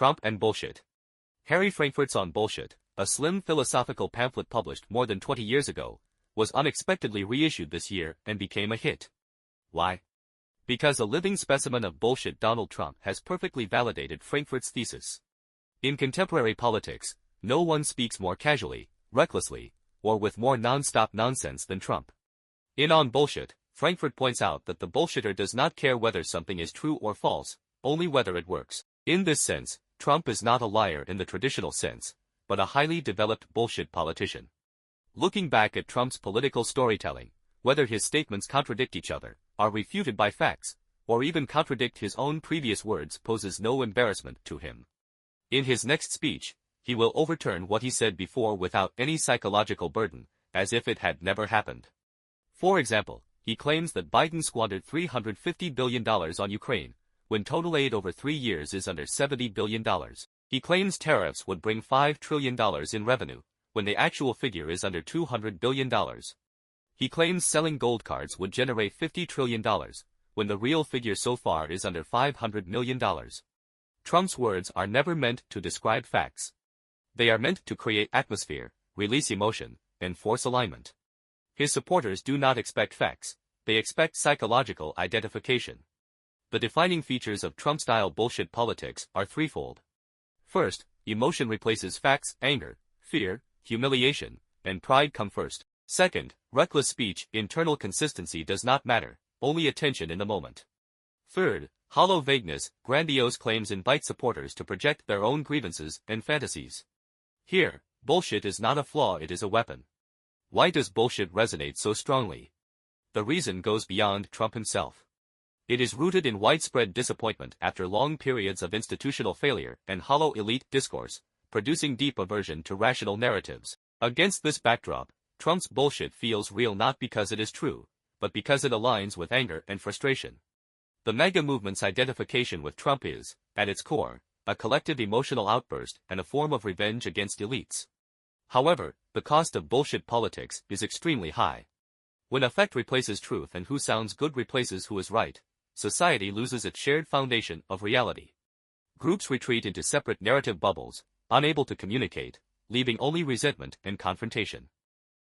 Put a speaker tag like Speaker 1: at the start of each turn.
Speaker 1: Trump and Bullshit. Harry Frankfurt's On Bullshit, a slim philosophical pamphlet published more than 20 years ago, was unexpectedly reissued this year and became a hit. Why? Because a living specimen of bullshit, Donald Trump has perfectly validated Frankfurt's thesis. In contemporary politics, no one speaks more casually, recklessly, or with more nonstop nonsense than Trump. In On Bullshit, Frankfurt points out that the bullshitter does not care whether something is true or false, only whether it works. In this sense, Trump is not a liar in the traditional sense, but a highly developed bullshit politician. Looking back at Trump's political storytelling, whether his statements contradict each other, are refuted by facts, or even contradict his own previous words poses no embarrassment to him. In his next speech, he will overturn what he said before without any psychological burden, as if it had never happened. For example, he claims that Biden squandered $350 billion on Ukraine, when total aid over 3 years is under $70 billion. He claims tariffs would bring $5 trillion in revenue, when the actual figure is under $200 billion. He claims selling gold cards would generate $50 trillion, when the real figure so far is under $500 million. Trump's words are never meant to describe facts. They are meant to create atmosphere, release emotion, and force alignment. His supporters do not expect facts, they expect psychological identification. The defining features of Trump-style bullshit politics are threefold. First, emotion replaces facts, anger, fear, humiliation, and pride come first. Second, reckless speech, internal consistency does not matter, only attention in the moment. Third, hollow vagueness, grandiose claims invite supporters to project their own grievances and fantasies. Here, bullshit is not a flaw, it is a weapon. Why does bullshit resonate so strongly? The reason goes beyond Trump himself. It is rooted in widespread disappointment after long periods of institutional failure and hollow elite discourse, producing deep aversion to rational narratives. Against this backdrop, Trump's bullshit feels real not because it is true, but because it aligns with anger and frustration. The MAGA movement's identification with Trump is, at its core, a collective emotional outburst and a form of revenge against elites. However, the cost of bullshit politics is extremely high. When effect replaces truth and who sounds good replaces who is right, society loses its shared foundation of reality. Groups retreat into separate narrative bubbles, unable to communicate, leaving only resentment and confrontation.